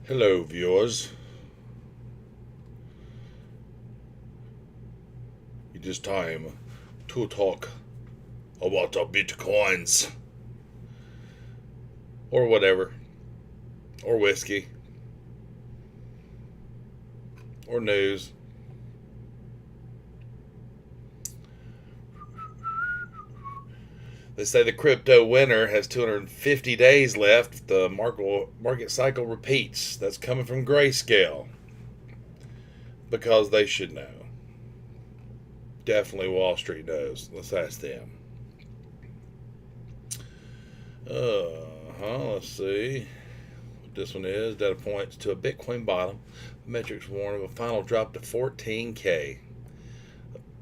Hello, viewers. It is time to talk about the bitcoins or whatever, or whiskey, or news. They say the crypto winter has 250 days left. The market cycle repeats. That's coming from Grayscale because they should know. Definitely Wall Street knows. Let's ask them. Let's see what this one is. Data points to a Bitcoin bottom. Metrics warn of a final drop to 14K.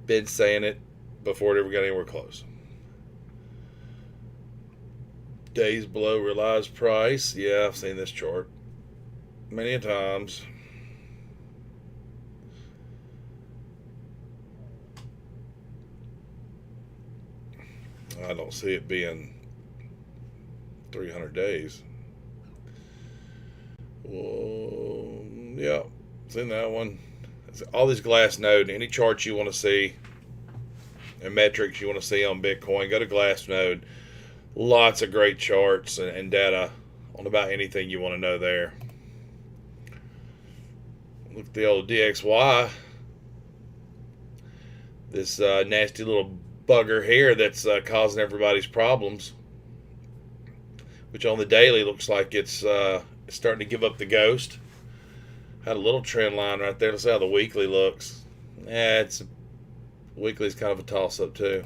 Been saying it before it ever got anywhere close. Days below realized price. Yeah, I've seen this chart many a times. I don't see it being 300 days. Well, yeah, seen that one. All these Glassnode, any charts you want to see and metrics you want to see on Bitcoin, go to Glassnode. Lots of great charts and data on about anything you want to know there. Look at the old DXY. This nasty little bugger here that's causing everybody's problems. Which on the daily looks like it's starting to give up the ghost. Had a little trend line right there. Let's see how the weekly looks. Yeah, weekly's kind of a toss up too.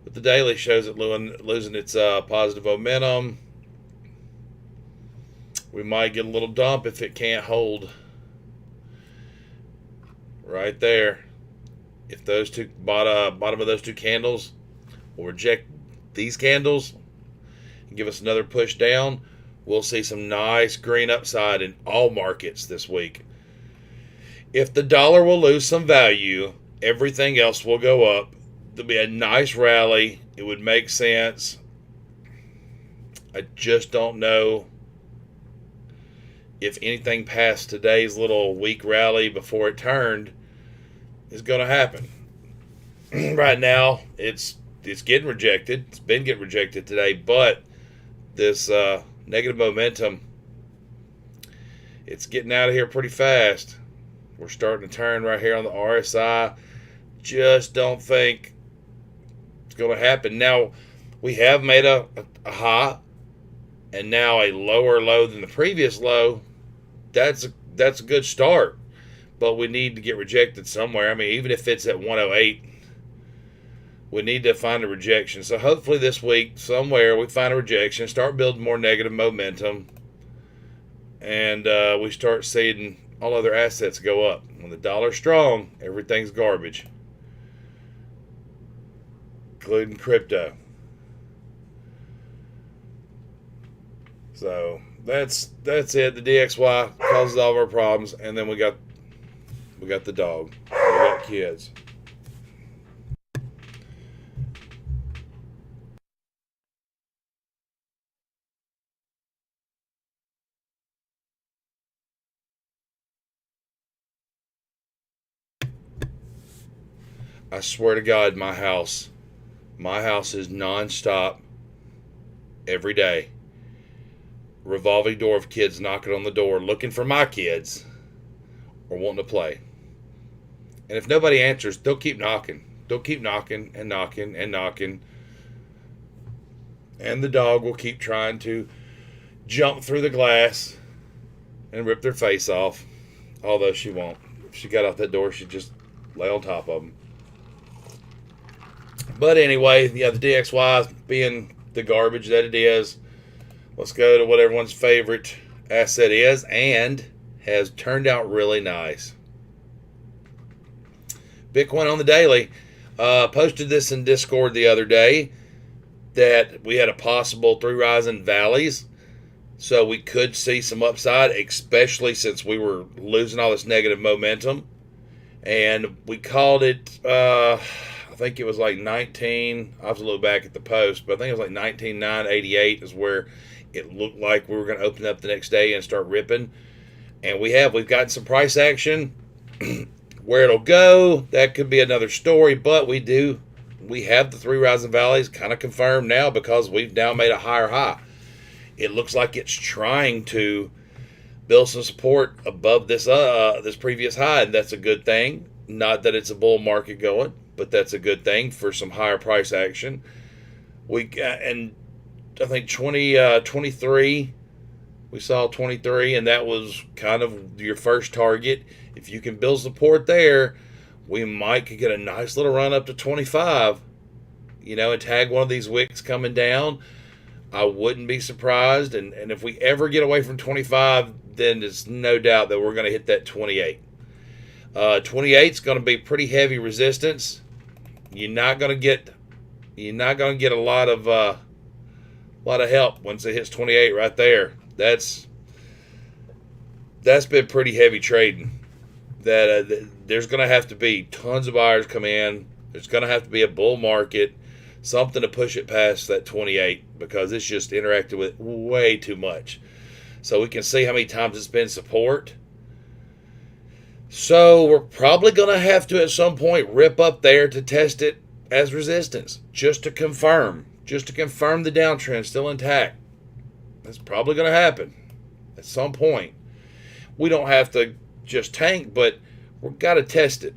But the daily shows it losing its positive momentum. We might get a little dump if it can't hold. Right there. If those two bottom of those two candles will reject these candles and give us another push down, we'll see some nice green upside in all markets this week. If the dollar will lose some value, everything else will go up. There'll be a nice rally. It would make sense. I just don't know if anything past today's little weak rally before it turned is going to happen. Right now, it's getting rejected. It's been getting rejected today, but this negative momentum, it's getting out of here pretty fast. We're starting to turn right here on the RSI. Just don't think it's going to happen. Now, we have made a high and now a lower low than the previous low. That's a good start, but we need to get rejected somewhere. I mean, even if it's at 108, we need to find a rejection. So hopefully this week, somewhere, we find a rejection, start building more negative momentum, and we start seeing all other assets go up. When the dollar's strong, everything's garbage, including crypto. So that's it. The DXY causes all of our problems, and then we got the dog. We got kids. I swear to God, my house is nonstop every day. Revolving door of kids knocking on the door looking for my kids or wanting to play. And if nobody answers, they'll keep knocking. They'll keep knocking and knocking and knocking. And the dog will keep trying to jump through the glass and rip their face off. Although she won't. If she got out that door, she'd just lay on top of them. But anyway, yeah, the DXY being the garbage that it is, let's go to what everyone's favorite asset is and has turned out really nice. Bitcoin on the daily. Posted this in Discord the other day that we had a possible 3 rising valleys. So we could see some upside, especially since we were losing all this negative momentum. And we called it, I think it was like 19. I have to look back at the post, but I think it was like 19,988 is where it looked like we were going to open up the next day and start ripping. And we've gotten some price action. Where it'll go, that could be another story, but we have the three rising valleys kind of confirmed now because we've now made a higher high. It looks like it's trying to build some support above this previous high, and that's a good thing. Not that it's a bull market going, but that's a good thing for some higher price action. And I think 23, we saw 23, and that was kind of your first target. If you can build support there, we might could get a nice little run up to 25, and tag one of these wicks coming down. I wouldn't be surprised. And if we ever get away from 25, then there's no doubt that we're going to hit that 28. 28 is going to be pretty heavy resistance. You're not going to get a lot of help once it hits 28 right there. That's been pretty heavy trading. There's going to have to be tons of buyers come in. There's going to have to be a bull market, something to push it past that 28 because it's just interacted with way too much. So we can see how many times it's been support. So we're probably going to have to at some point rip up there to test it as resistance just to confirm the downtrend still intact. That's probably going to happen at some point. We don't have to just tank, but we've got to test it.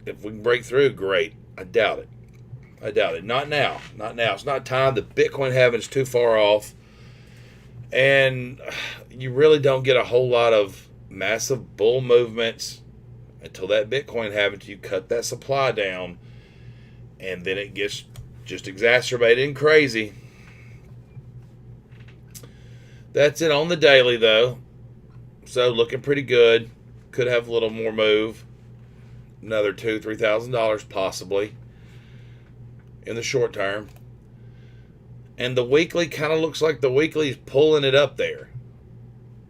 If we can break through, great. I doubt it. Not now. It's not time. The Bitcoin halving is too far off. And you really don't get a whole lot of massive bull movements until that Bitcoin halving. You cut that supply down, and then it gets just exacerbated and crazy. That's it on the daily, though. So looking pretty good. Could have a little more move. Another $2,000-$3,000 possibly in the short term. And the weekly kind of looks like the weekly's pulling it up there.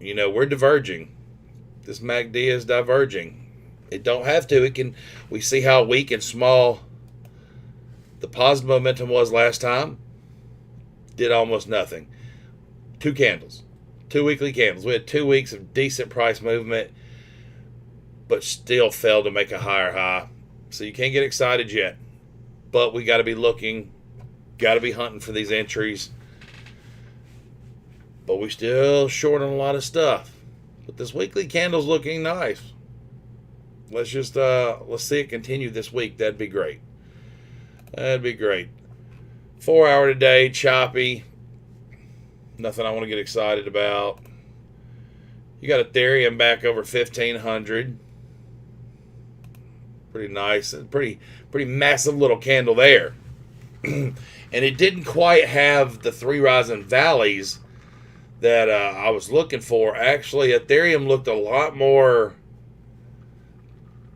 We're diverging. This MACD is diverging. It don't have to. It can. We see how weak and small the positive momentum was last time. Did almost nothing. 2 candles. 2 weekly candles. We had 2 weeks of decent price movement, but still failed to make a higher high. So you can't get excited yet. But we got to be looking, got to be hunting for these entries. But we still short on a lot of stuff. But this weekly candle's looking nice. Let's see it continue this week. That'd be great. 4 hour today, choppy. Nothing I want to get excited about. You got Ethereum back over 1,500. Pretty nice. Pretty massive little candle there. And it didn't quite have the 3 rising valleys that I was looking for. Actually, Ethereum looked a lot more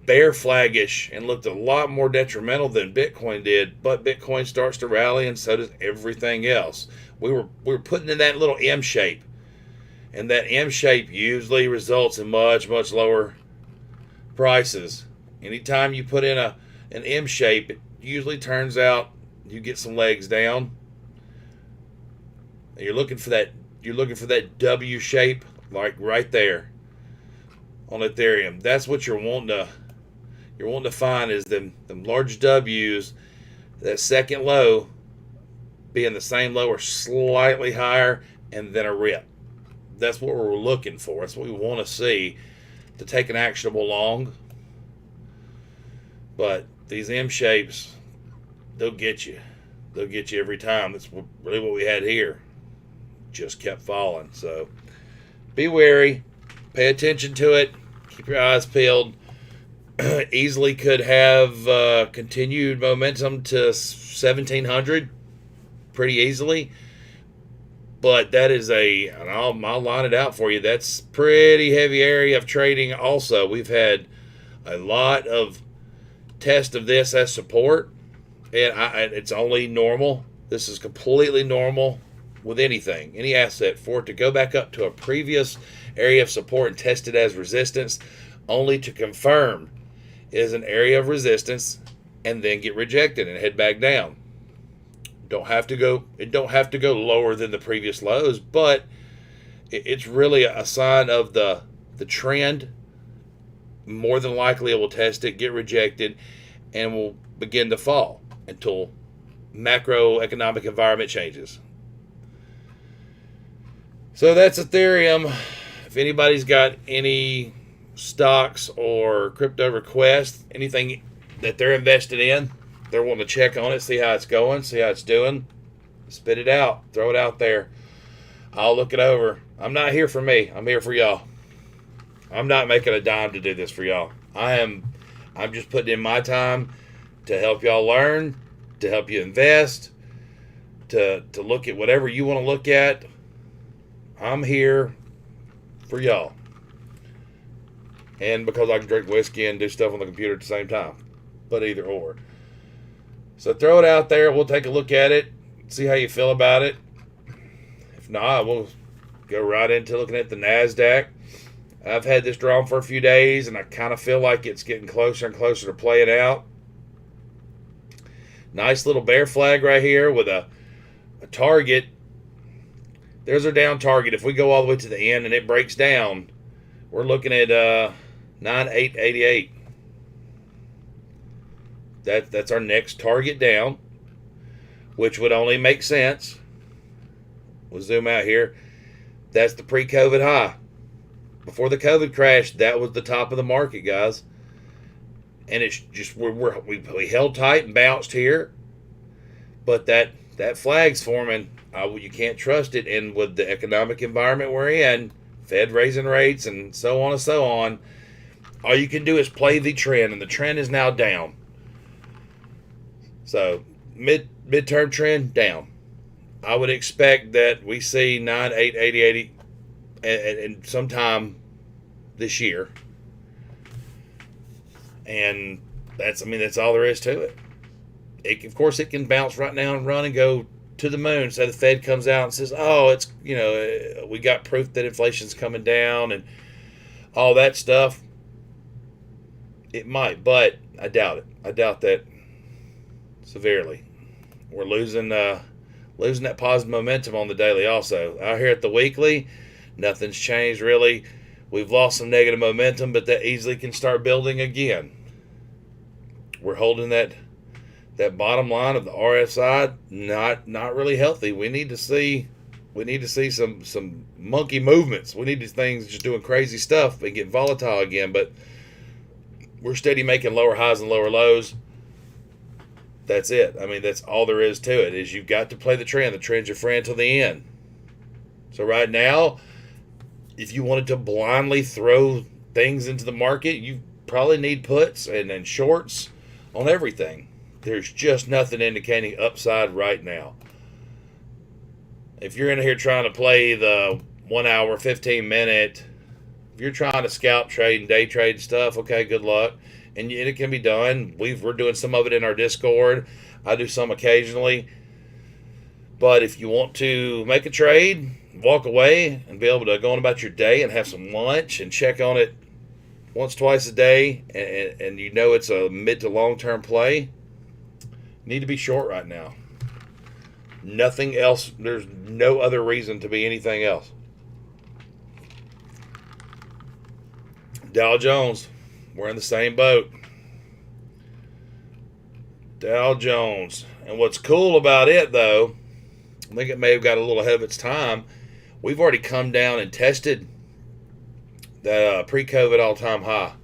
bear flaggish and looked a lot more detrimental than Bitcoin did. But Bitcoin starts to rally, and so does everything else. We were putting in that little M shape, and that M shape usually results in much lower prices. Anytime you put in an M shape, it usually turns out you get some legs down. And you're looking for that W shape, like right there on Ethereum. That's what you're wanting to find, is them large W's, that second low being the same low or slightly higher, and then a rip. That's what we're looking for. That's what we want to see to take an actionable long. But these M shapes, they'll get you. They'll get you every time. That's really what we had here. Just kept falling. So be wary. Pay attention to it. Keep your eyes peeled. Easily could have continued momentum to 1,700 pretty easily. But that is and I'll line it out for you. That's pretty heavy area of trading also. We've had a lot of test of this as support, and it's only normal. This is completely normal with anything, any asset, for it to go back up to a previous area of support and test it as resistance, only to confirm it is an area of resistance and then get rejected and head back down. It don't have to go lower than the previous lows, but it's really a sign of the the trend, more than likely it will test it, get rejected, and will begin to fall until macroeconomic environment changes. So that's Ethereum. If anybody's got any stocks or crypto requests, anything that they're invested in, they're wanting to check on it, see how it's going, see how it's doing, spit it out, throw it out there. I'll look it over. I'm not here for me. I'm here for y'all. I'm not making a dime to do this for y'all. I'm just putting in my time to help y'all learn, to help you invest, to look at whatever you want to look at. I'm here for y'all. And because I can drink whiskey and do stuff on the computer at the same time. But either or. So throw it out there. We'll take a look at it. See how you feel about it. If not, we'll go right into looking at the NASDAQ. I've had this drawn for a few days, and I kind of feel like it's getting closer and closer to playing out. Nice little bear flag right here with a target. There's our down target. If we go all the way to the end and it breaks down, we're looking at 9888. That's our next target down, which would only make sense. We'll zoom out here. That's the pre-COVID high. Before the COVID crash, that was the top of the market, guys. And it's just we held tight and bounced here, but that flag's forming. You can't trust it, and with the economic environment we're in, Fed raising rates and so on and so on, all you can do is play the trend, and the trend is now down. So midterm trend down. I would expect that we see 9880 and sometime this year. And that's all there is to it. Of course, it can bounce right now and run and go to the moon. So the Fed comes out and says, "Oh, it's we got proof that inflation's coming down and all that stuff." It might, but I doubt it. I doubt that severely. We're losing that positive momentum on the daily. Also, out here at the weekly, nothing's changed really. We've lost some negative momentum, but that easily can start building again. We're holding that bottom line of the RSI not really healthy. We need to see some monkey movements. We need these things just doing crazy stuff and get volatile again. But we're steady making lower highs and lower lows. That's it. That's all there is to it. Is you've got to play the trend. The trend's your friend till the end. So right now, if you wanted to blindly throw things into the market, you probably need puts and shorts on everything. There's just nothing indicating upside right now. If you're in here trying to play the 1 hour, 15 minute, if you're trying to scalp trade and day trade stuff, okay, good luck. And it can be done. We're doing some of it in our Discord. I do some occasionally. But if you want to make a trade, walk away and be able to go on about your day and have some lunch and check on it once, twice a day, and it's a mid to long-term play, you need to be short right now. Nothing else. There's no other reason to be anything else. Dow Jones, we're in the same boat. Dow Jones. And what's cool about it, though, I think it may have got a little ahead of its time. We've already come down and tested that pre-COVID all-time high.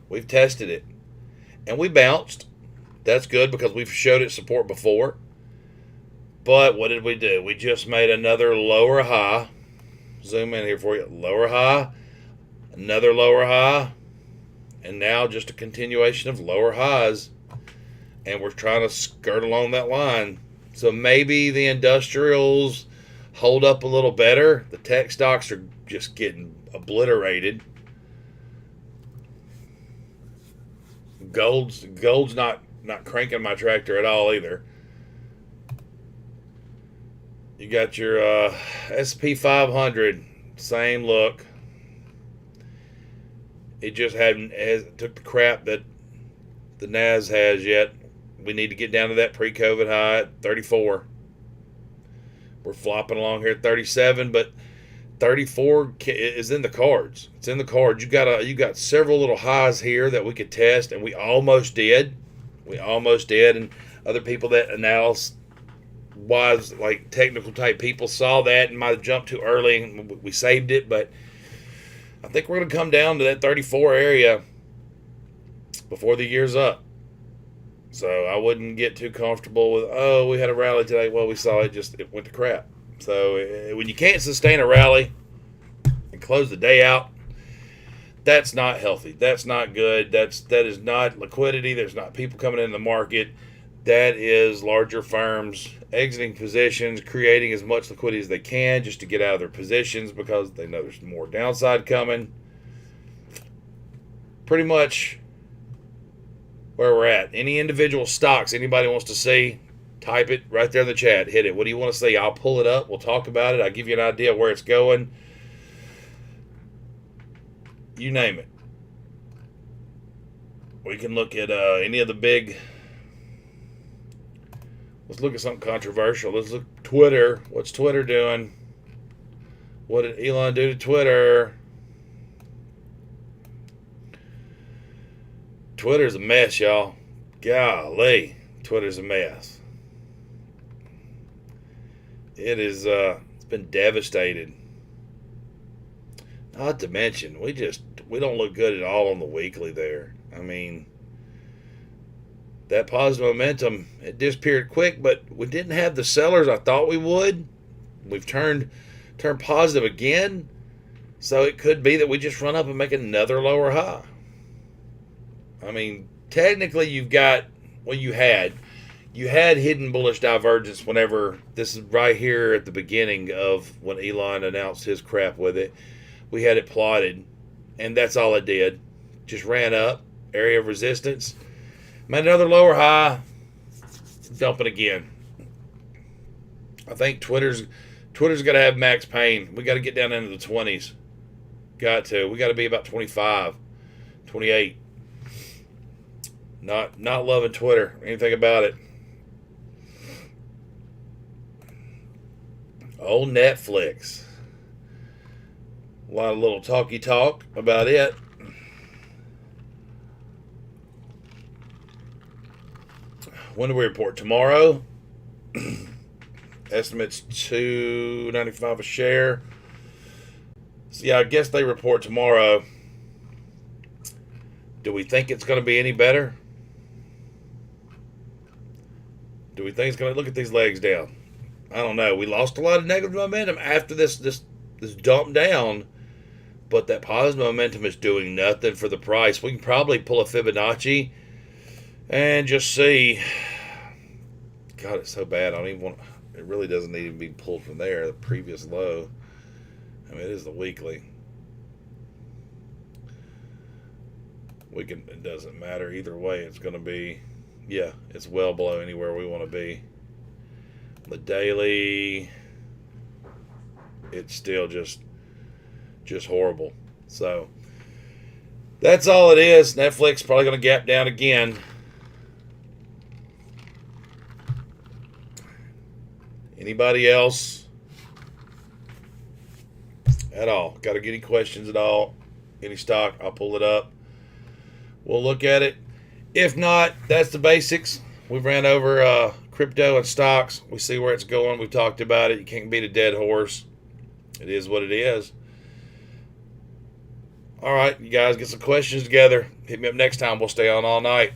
We've tested it. And we bounced. That's good because we've showed it support before. But what did we do? We just made another lower high. Zoom in here for you. Lower high. Another lower high. And now just a continuation of lower highs. And we're trying to skirt along that line. So maybe the industrials hold up a little better. The tech stocks are just getting obliterated. Gold's not cranking my tractor at all either. You got your S&P 500, same look. It just took the crap that the Nas has yet. We need to get down to that pre-COVID high at 34. We're flopping along here at 37, but 34 is in the cards. It's in the cards. You got several little highs here that we could test, and we almost did. We almost did, and other people that analyze wise, like technical type people, saw that and might have jumped too early, and we saved it. But I think we're going to come down to that 34 area before the year's up. So I wouldn't get too comfortable with, oh, we had a rally today. Well, we saw it went to crap. So when you can't sustain a rally and close the day out, that's not healthy. That's not good. That is not liquidity. There's not people coming in the market. That is larger firms exiting positions, creating as much liquidity as they can just to get out of their positions because they know there's more downside coming. Pretty much where we're at. Any individual stocks anybody wants to see, type it right there in the chat. Hit it. What do you want to see? I'll pull it up. We'll talk about it. I'll give you an idea of where it's going. You name it. We can look at any of the big. Let's look at something controversial. Let's look at Twitter. What's Twitter doing? What did Elon do to Twitter? Twitter's a mess, y'all. Golly, Twitter's a mess. It is. It's been devastated. Not to mention, we don't look good at all on the weekly there. I mean, that positive momentum, it disappeared quick, but we didn't have the sellers I thought we would. We've turned positive again, so it could be that we just run up and make another lower high. I mean, technically you had hidden bullish divergence whenever, this is right here at the beginning of when Elon announced his crap with it. We had it plotted, and that's all it did. Just ran up, area of resistance, made another lower high, dumping again. I think Twitter's got to have max pain. We got to get down into the 20s. Got to. We got to be about 25, 28. Not loving Twitter. Anything about it. Old Netflix. A lot of little talky talk about it. When do we report? Tomorrow. Estimates $2.95 a share. So yeah, I guess they report tomorrow. Do we think it's going to be any better? Do we think it's going to look at these legs down? I don't know. We lost a lot of negative momentum after this dump down, but that positive momentum is doing nothing for the price. We can probably pull a Fibonacci and just see. God, it's so bad. I don't even want. It really doesn't need to be pulled from there. The previous low. I mean, it is the weekly. It doesn't matter either way. It's going to be, yeah, it's well below anywhere we want to be. The daily, it's still just horrible. So that's all it is. Netflix probably going to gap down again. Anybody else at all? Got any questions at all? Any stock? I'll pull it up. We'll look at it. If not, that's the basics. We've ran over crypto and stocks. We see where it's going. We've talked about it. You can't beat a dead horse. It is what it is. All right, you guys get some questions together. Hit me up next time. We'll stay on all night.